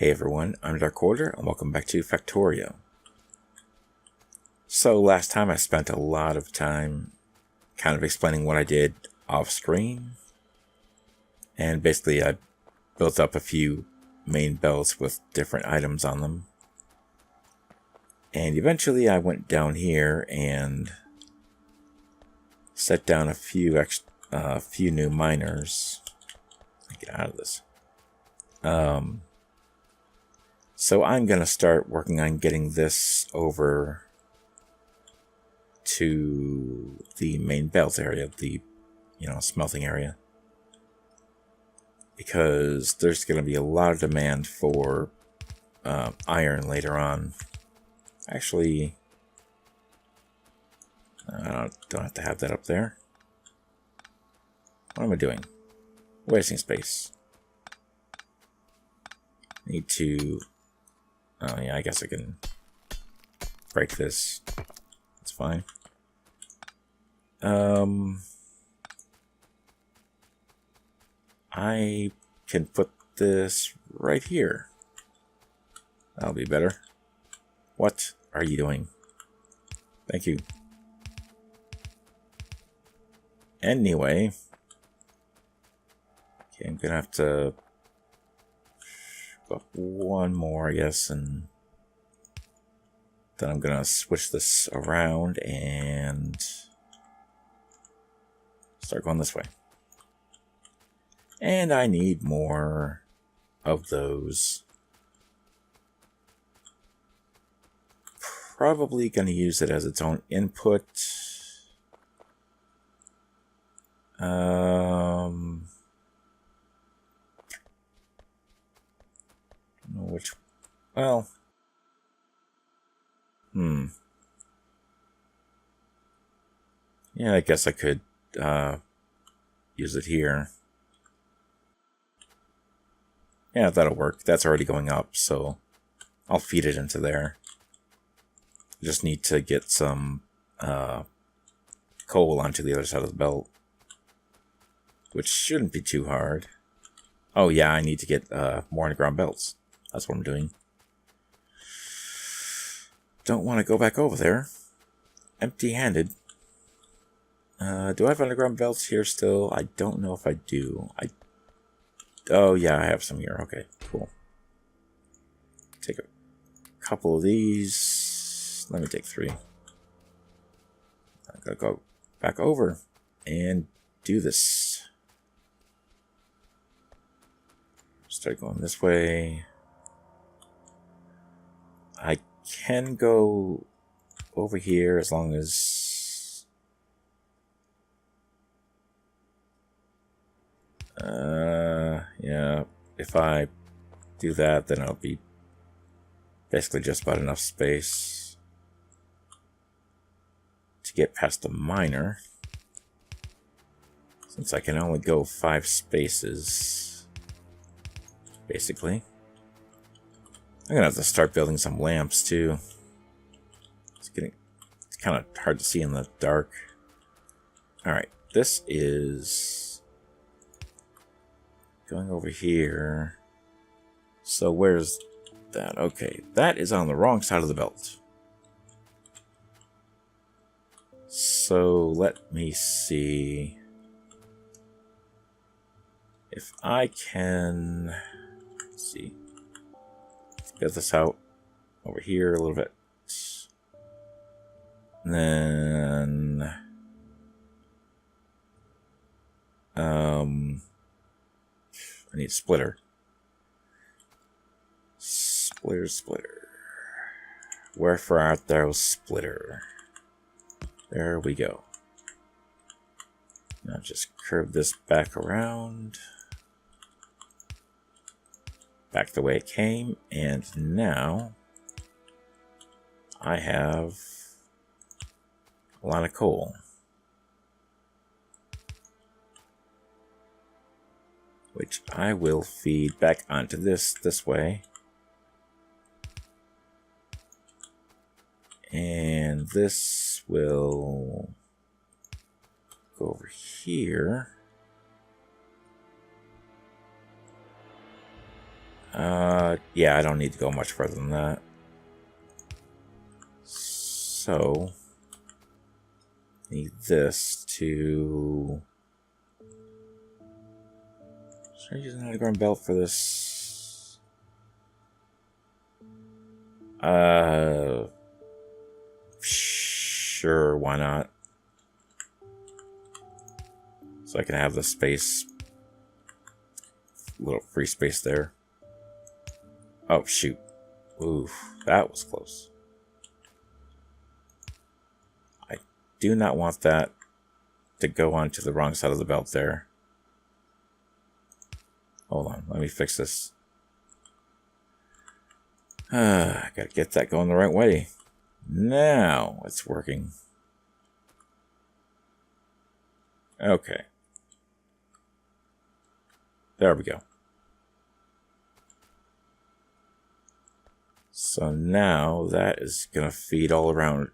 Hey everyone, I'm Dark Order, and welcome back to Factorio. So last time I spent a lot of time kind of explaining what I did off screen, and basically I built up a few main belts with different items on them. And eventually I went down here and set down a few new miners. Let me get out of this. So I'm gonna start working on getting this over to the main belt area, the smelting area, because there's gonna be a lot of demand for iron later on. Actually, I don't have to have that up there. What am I doing? Wasting space. Need to. Oh yeah, I guess I can break this. That's fine. I can put this right here. That'll be better. What are you doing? Thank you. Anyway. Okay, I'm gonna have to go up one more, I guess, and then I'm gonna switch this around and start going this way. And I need more of those. Probably gonna use it as its own input. Which, well, yeah, I guess I could use it here. Yeah, that'll work. That's already going up, so I'll feed it into there. Just need to get some coal onto the other side of the belt, which shouldn't be too hard. Oh yeah, I need to get more underground belts. That's what I'm doing. Don't want to go back over there empty-handed. Do I have underground belts here still? I don't know if I do. Oh yeah, I have some here. Okay, cool. Take a couple of these. Let me take 3. I'm gonna go back over and do this. Start going this way. I can go over here as long as yeah, if I do that, then it'll be basically just about enough space to get past the miner, since I can only go 5 spaces basically. I'm gonna have to start building some lamps too. It's kind of hard to see in the dark. Alright, this is going over here. So where's that? Okay, that is on the wrong side of the belt. So let me see if I can, let's see, get this out over here a little bit. And then I need a splitter. Splitter. Wherefore art thou, splitter? There we go. Now just curve this back around. Back the way it came, and now I have a lot of coal, which I will feed back onto this way, and this will go over here. Yeah, I don't need to go much further than that. So, need this to... Should I use an underground belt for this? Sure, why not? So I can have the space, little free space there. Oh, shoot. Oof, that was close. I do not want that to go onto the wrong side of the belt there. Hold on, let me fix this. I gotta get that going the right way. Now it's working. Okay. There we go. So now that is going to feed all around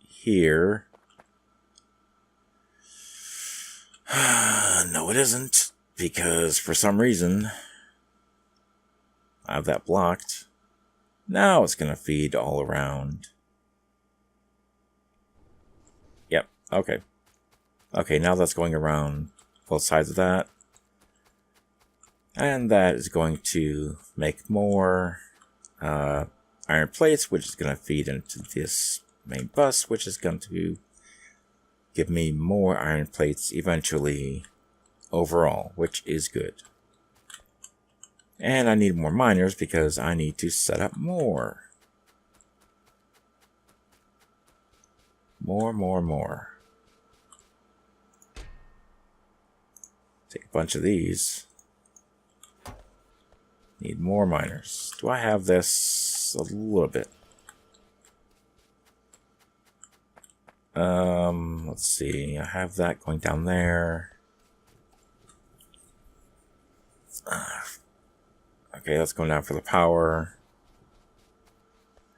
here. No, it isn't. Because for some reason, I have that blocked. Now it's going to feed all around. Yep, okay. Okay, now that's going around both sides of that. And that is going to make more iron plates, which is going to feed into this main bus, which is going to give me more iron plates eventually overall, which is good. And I need more miners because I need to set up more. More. Take a bunch of these. Need more miners. Do I have this? A little bit. Let's see. I have that going down there. Okay, that's going down for the power.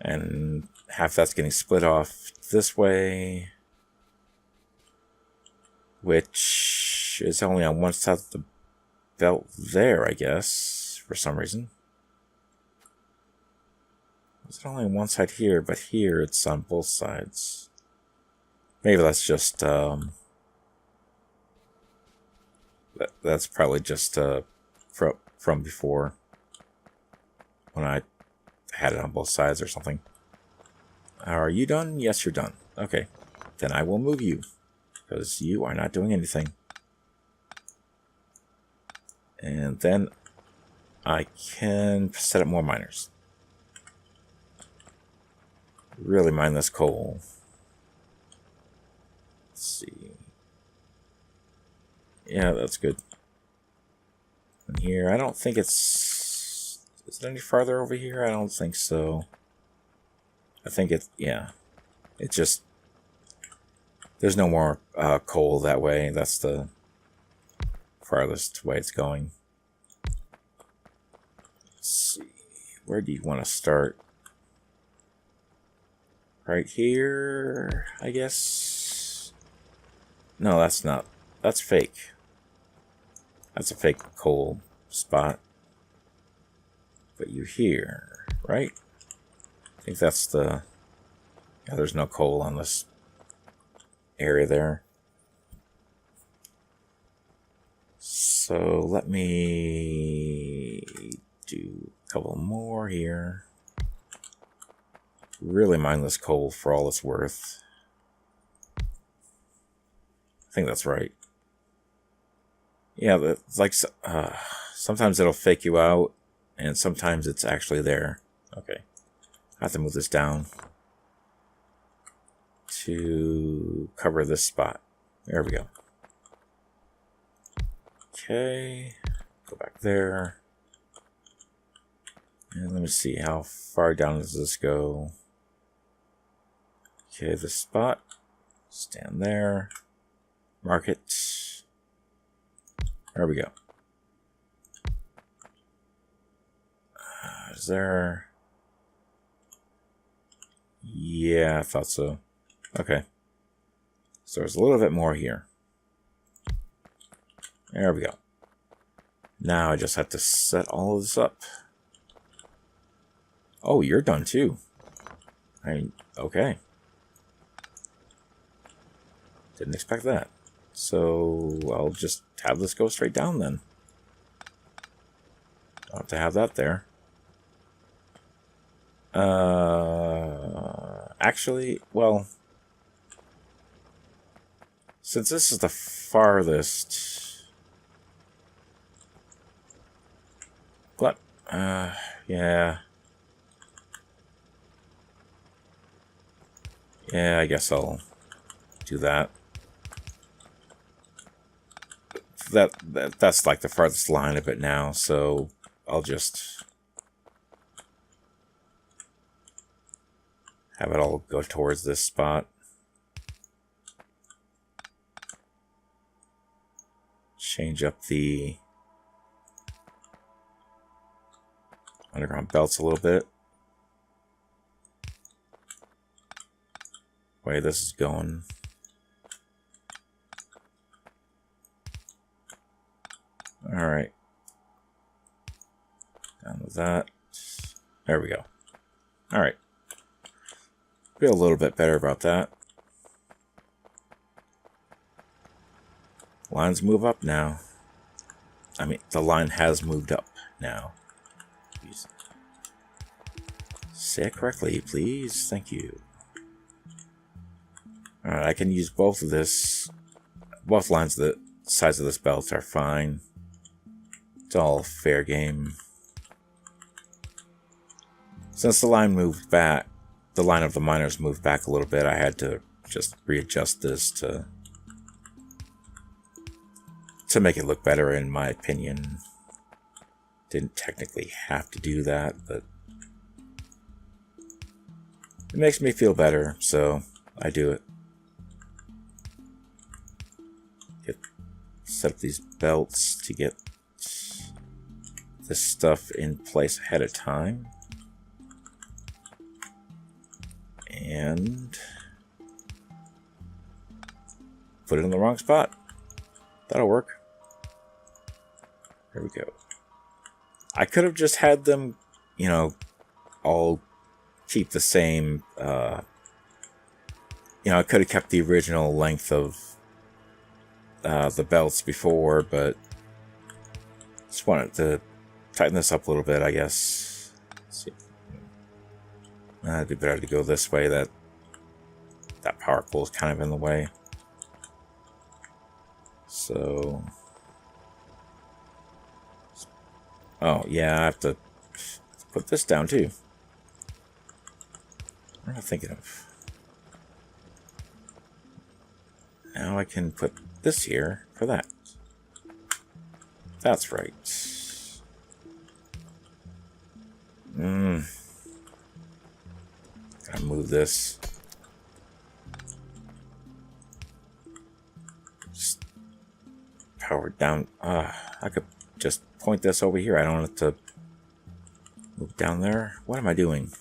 And half that's getting split off this way. Which is only on one side of the belt there, I guess, for some reason. It's only on one side here, but here it's on both sides. Maybe that's just, that's probably just, from before. When I had it on both sides or something. Are you done? Yes, you're done. Okay. Then I will move you. Because you are not doing anything. And then I can set up more miners. Really mine this coal. Let's see. Yeah, that's good. And here, I don't think it's... Is it any farther over here? I don't think so. I think it... Yeah. It just... There's no more coal that way. That's the farthest way it's going. Let's see. Where do you want to start? Right here, I guess? No, that's not. That's fake. That's a fake coal spot. But you here, right? I think that's the... Yeah, there's no coal on this area there. So let me do a couple more here. Really mine this coal for all it's worth. I think that's right. Yeah, it's like sometimes it'll fake you out, and sometimes it's actually there. Okay, I have to move this down to cover this spot. There we go. Okay, go back there. And let me see, how far down does this go? Okay, this spot. Stand there. Mark it. There we go. Is there... Yeah, I thought so. Okay. So there's a little bit more here. There we go. Now I just have to set all of this up. Oh, you're done too. Okay. Didn't expect that. So I'll just have this go straight down then. I'll have to have that there. Actually, well, since this is the farthest, but yeah, I guess I'll do that. That's like the farthest line of it now, so I'll just have it all go towards this spot. Change up the underground belts a little bit. Way this is going. Alright. Down with that. There we go. Alright. Feel a little bit better about that. Lines move up now. I mean, the line has moved up now. Please. Say it correctly, please. Thank you. Alright, I can use both of this. Both lines of the sides of this belt are fine. It's all fair game. Since the line moved back, the line of the miners moved back a little bit, I had to just readjust this to make it look better, in my opinion. Didn't technically have to do that, but it makes me feel better, so I do it. Set up these belts to get this stuff in place ahead of time. And put it in the wrong spot. That'll work. There we go. I could have just had them, you know, all keep the same, I could have kept the original length of the belts before, but just wanted to tighten this up a little bit, I guess. Let's see. It'd be better to go this way. That power pole is kind of in the way. So, oh yeah, I have to put this down too. What am I thinking of? Now I can put this here for that. That's right. Gotta move this. Just power it down. I could just point this over here. I don't want it to move down there. What am I doing?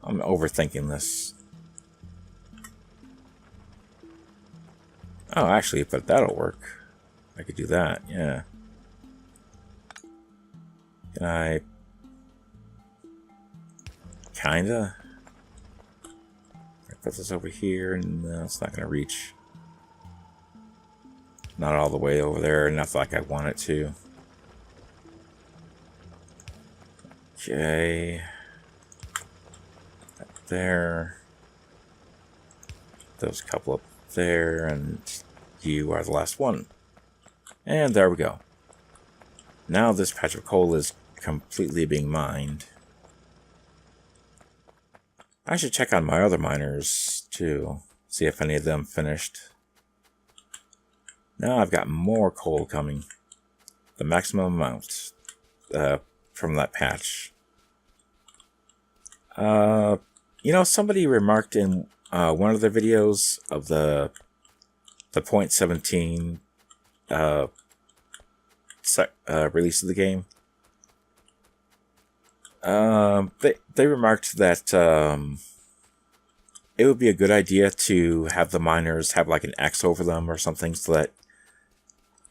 I'm overthinking this. Oh, actually, but that'll work. I could do that, yeah. Can I... Kinda? I put this over here, and it's not gonna reach. Not all the way over there, not like I want it to. Okay. Up there. Those couple up there, and you are the last one. And there we go. Now this patch of coal is completely being mined. I should check on my other miners too, see if any of them finished. Now I've got more coal coming. The maximum amount from that patch. Somebody remarked in one of the videos of the 0.17 release of the game. They remarked that it would be a good idea to have the miners have like an X over them or something so that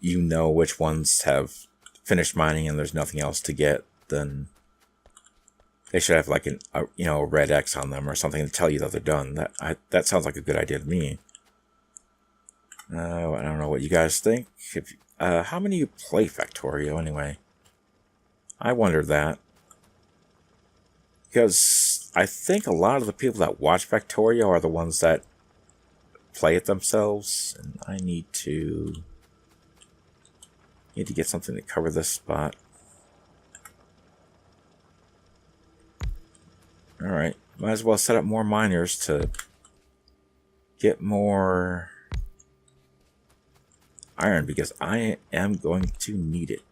you know which ones have finished mining and there's nothing else to get. Then they should have like a red X on them or something to tell you that they're done. That sounds like a good idea to me. I don't know what you guys think. How many of you play Factorio anyway? I wonder that. Because I think a lot of the people that watch Factorio are the ones that play it themselves. And I need to get something to cover this spot. Alright, might as well set up more miners to get more iron because I am going to need it.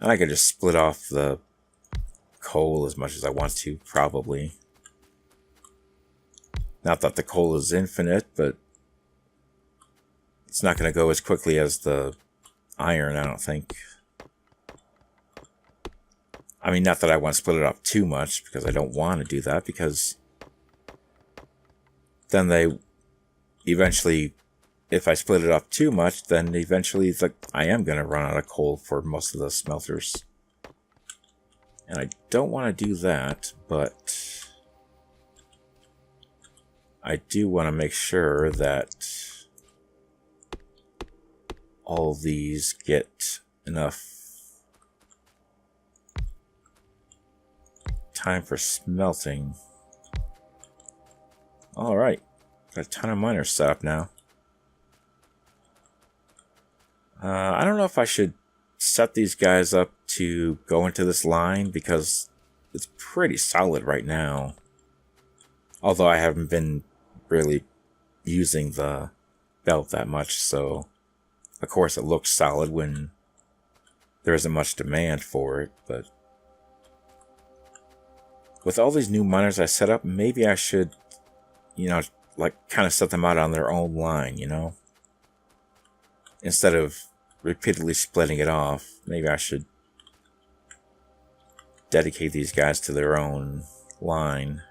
And I could just split off the coal as much as I want to, probably. Not that the coal is infinite, but it's not going to go as quickly as the iron, I don't think. I mean, not that I want to split it up too much, because I don't want to do that, because then they eventually, if I split it up too much, then eventually I am going to run out of coal for most of the smelters. And I don't want to do that, but I do want to make sure that all these get enough time for smelting. Alright, got a ton of miners set up now. I don't know if I should set these guys up to go into this line because it's pretty solid right now. Although I haven't been really using the belt that much, so of course it looks solid when there isn't much demand for it, but with all these new miners I set up, maybe I should, kind of set them out on their own line, instead of repeatedly splitting it off. Maybe I should dedicate these guys to their own line.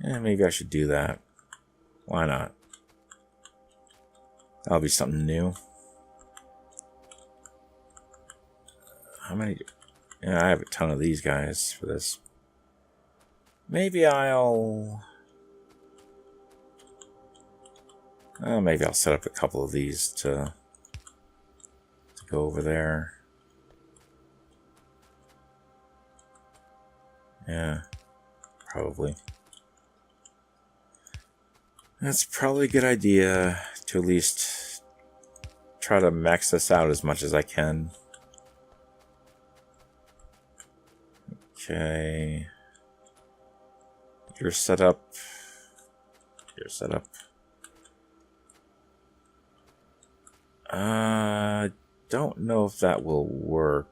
Yeah, maybe I should do that. Why not? That'll be something new. How many? Yeah, I have a ton of these guys for this. Maybe I'll set up a couple of these to go over there. Yeah, probably. That's probably a good idea to at least try to max this out as much as I can. Okay. You're set up. You're set up. Don't know if that will work.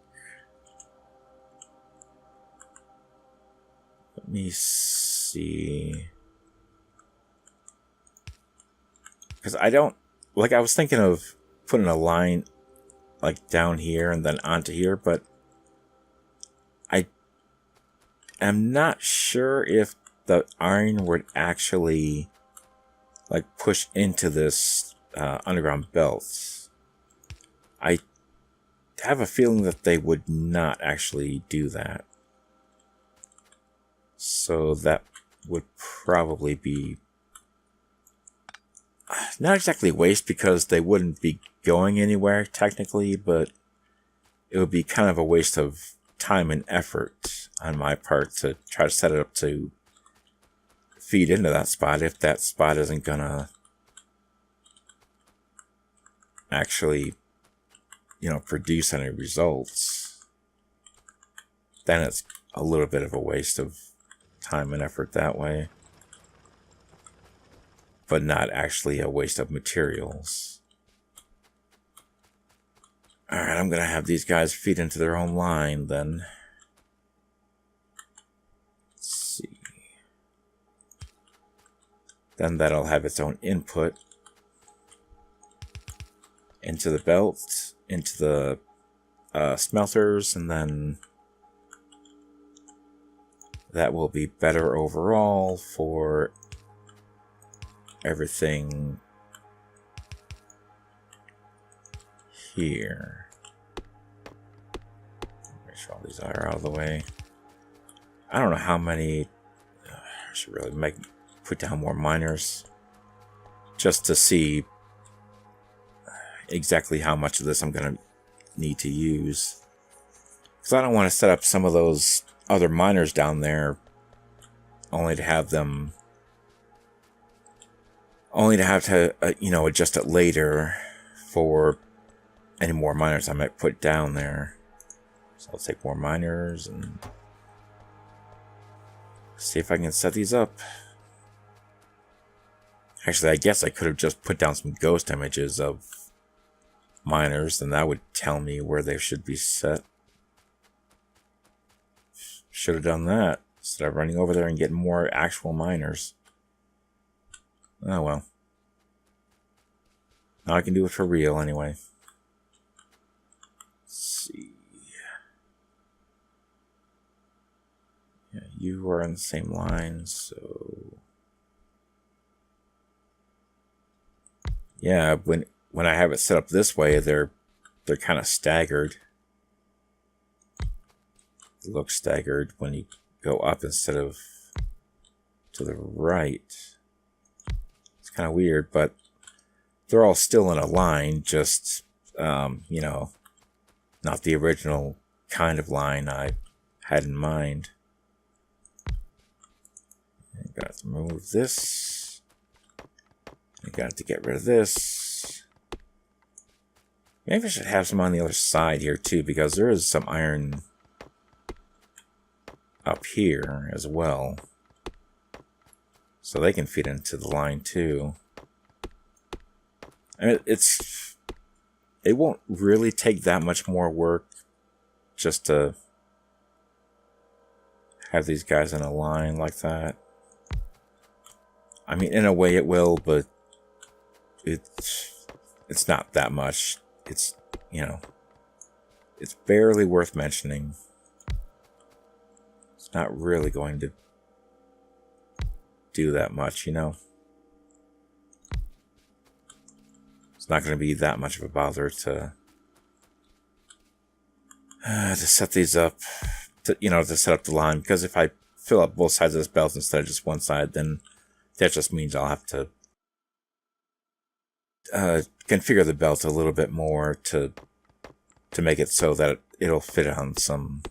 Let me see. Because I don't... I was thinking of putting a line, down here and then onto here, but I'm not sure if the iron would actually, push into this underground belt. I have a feeling that they would not actually do that. So that would probably be not exactly waste because they wouldn't be going anywhere technically, but it would be kind of a waste of time and effort on my part to try to set it up to feed into that spot if that spot isn't gonna actually produce any results. Then it's a little bit of a waste of time and effort that way, but not actually a waste of materials. Alright, I'm gonna have these guys feed into their own line then. Let's see. Then that'll have its own input into the belt, into the smelters, and then that will be better overall for everything here. Make sure all these are out of the way. I don't know how many. I should really put down more miners just to see exactly how much of this I'm going to need to use. Because I don't want to set up some of those other miners down there only to have them, you know, adjust it later for any more miners I might put down there. So I'll take more miners and see if I can set these up. Actually, I guess I could have just put down some ghost images of miners, and that would tell me where they should be set. Should have done that instead of running over there and getting more actual miners. Oh well. Now I can do it for real anyway. Let's see. Yeah, you are on the same line, so yeah, when I have it set up this way, they're kind of staggered. They look staggered when you go up instead of to the right. It's kind of weird, but they're all still in a line, just you know, not the original kind of line I had in mind. I got to remove this. I got to get rid of this. Maybe I should have some on the other side here too, because there is some iron up here as well. So they can fit into the line too. I mean, it won't really take that much more work just to have these guys in a line like that. I mean, in a way it will, but it's not that much. It's, you know, it's barely worth mentioning. It's not really going to do that much, you know. It's not going to be that much of a bother to set these up, to set up the line, because if I fill up both sides of this belt instead of just one side, then that just means I'll have to configure the belt a little bit more to make it so that it'll fit on some.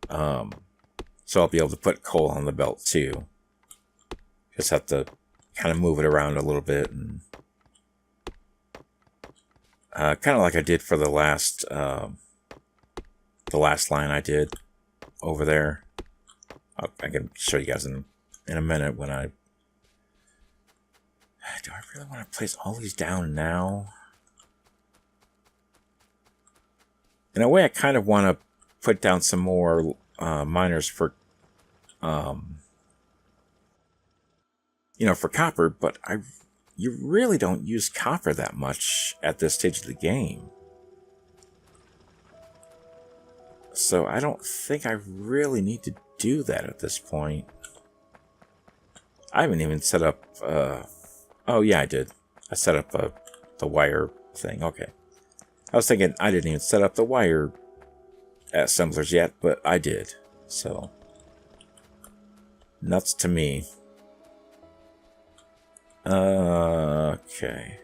So I'll be able to put coal on the belt too. Just have to kind of move it around a little bit, and kind of like I did for the last line I did over there. I can show you guys in a minute when I. Do I really want to place all these down now? In a way, I kind of want to put down some more miners for, for copper, but you really don't use copper that much at this stage of the game. So I don't think I really need to do that at this point. I haven't even set up, oh yeah, I did. I set up the wire thing, okay. I was thinking I didn't even set up the wire assemblers yet, but I did. So, nuts to me. Okay.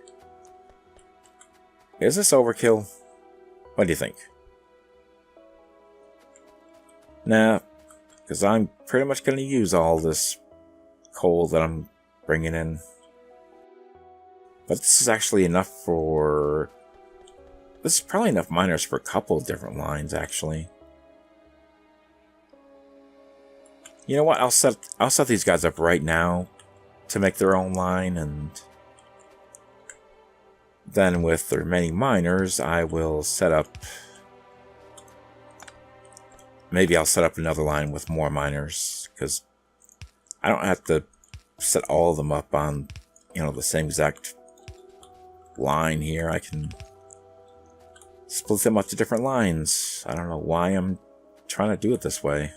Is this overkill? What do you think? Nah, because I'm pretty much going to use all this coal that I'm bringing in. But this is actually enough for... This is probably enough miners for a couple of different lines, actually. You know what? I'll set these guys up right now to make their own line, and then with the remaining miners, I will set up... Maybe I'll set up another line with more miners, because I don't have to set all of them up on, the same exact line here. I can split them up to different lines. I don't know why I'm trying to do it this way.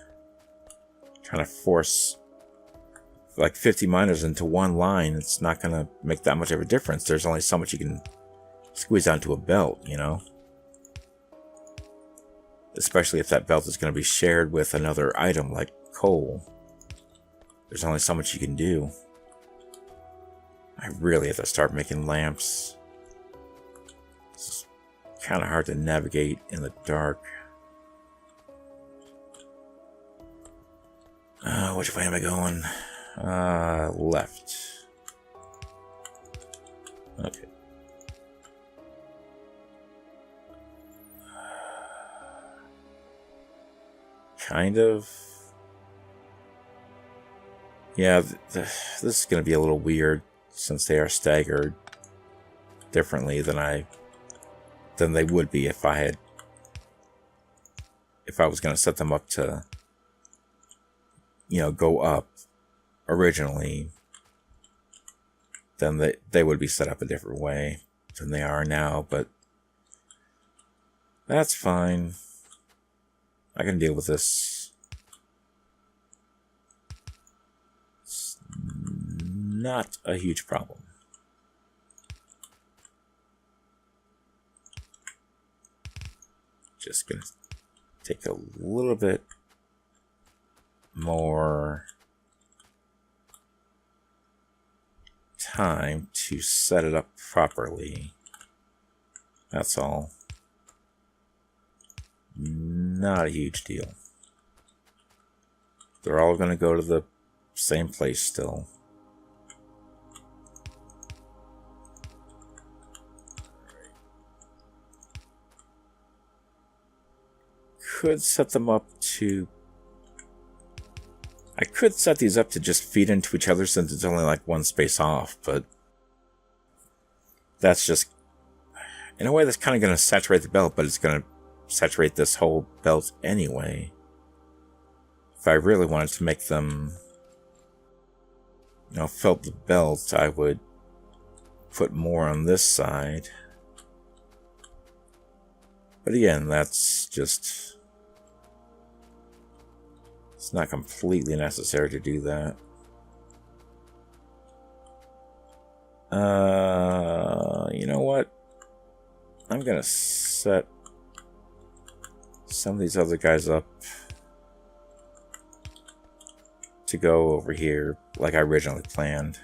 trying to force like 50 miners into one line, it's not going to make that much of a difference. There's only so much you can squeeze onto a belt, you know? Especially if that belt is going to be shared with another item like coal. There's only so much you can do. I really have to start making lamps. It's kind of hard to navigate in the dark. Which way am I going? Left. Okay. Kind of. Yeah, this is going to be a little weird since they are staggered differently than they would be if I was going to set them up to, you know, go up originally. Then they would be set up a different way than they are now, but that's fine. I can deal with this. It's not a huge problem. Just gonna take a little bit more time to set it up properly. That's all. Not a huge deal. They're all going to go to the same place still. Could set them up to... I could set these up to just feed into each other since it's only like one space off, but that's just... in a way that's kind of going to saturate the belt, but it's going to saturate this whole belt anyway. If I really wanted to make them, you know, fill the belt, I would put more on this side. But again, that's just... it's not completely necessary to do that. You know what? I'm gonna set some of these other guys up to go over here like I originally planned.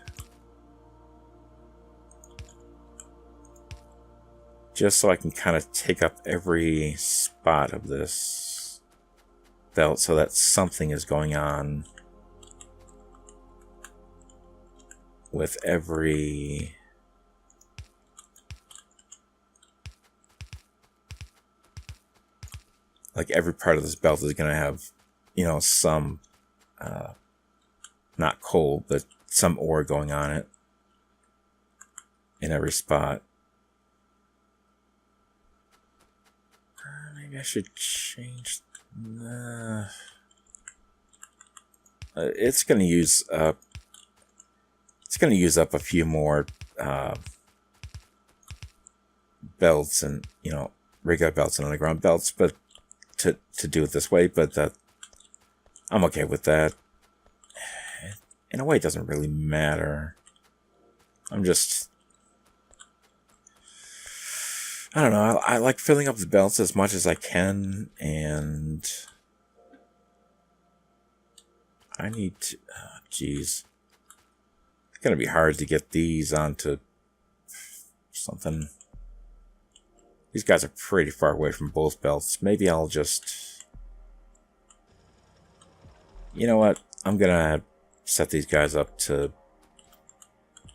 Just so I can kind of take up every spot of this belt so that something is going on with every... like every part of this belt is going to have, you know, some, not coal, but some ore going on it in every spot. Maybe I should change... it's going to use up... it's going to use up a few more belts and, you know, regular belts and underground belts, but to do it this way, but I'm okay with that. In a way, it doesn't really matter. I'm just... I don't know, I like filling up the belts as much as I can, and I need to... oh, geez. It's gonna be hard to get these onto something. These guys are pretty far away from both belts. Maybe I'll just... you know what? I'm gonna set these guys up to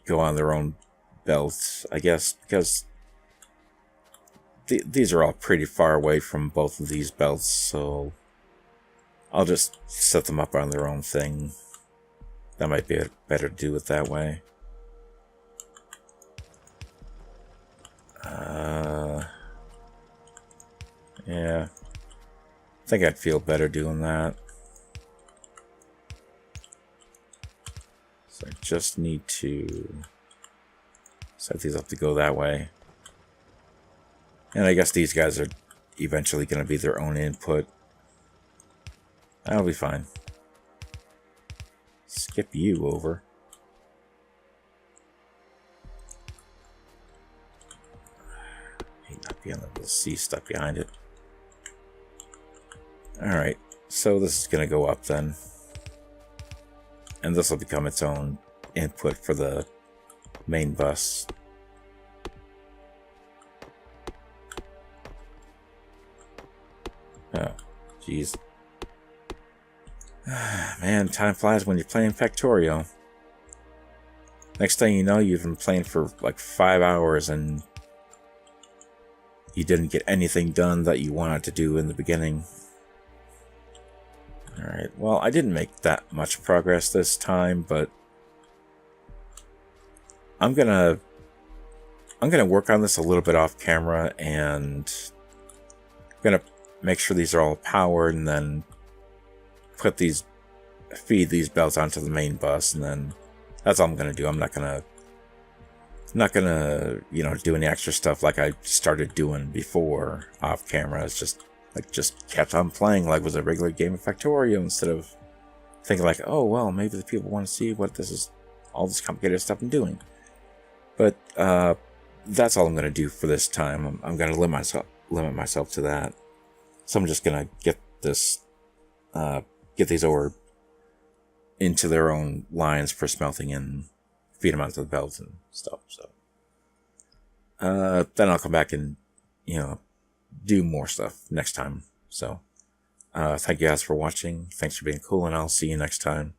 go on their own belts, I guess, because these are all pretty far away from both of these belts, so I'll just set them up on their own thing. That might be better to do it that way. Yeah, I think I'd feel better doing that. So I just need to set these up to go that way. And I guess these guys are eventually going to be their own input. That'll be fine. skip you over. Not being able to see stuff behind it. Alright, so this is going to go up then. And this will become its own input for the main bus. Oh, jeez. Man, time flies when you're playing Factorio. Next thing you know, you've been playing for like 5 hours and you didn't get anything done that you wanted to do in the beginning. Alright, well, I didn't make that much progress this time, but I'm gonna work on this a little bit off camera, and I'm gonna make sure these are all powered, and then feed these belts onto the main bus, and then that's all I'm gonna do. I'm not gonna do any extra stuff like I started doing before off camera. It's just kept on playing like it was a regular game of Factorio, instead of thinking like, oh well, maybe the people want to see what this is, all this complicated stuff I'm doing. But that's all I'm gonna do for this time. I'm gonna limit myself to that. So I'm just gonna get these over into their own lines for smelting and feed them onto the belts and stuff. So then I'll come back and do more stuff next time. So thank you guys for watching. Thanks for being cool, and I'll see you next time.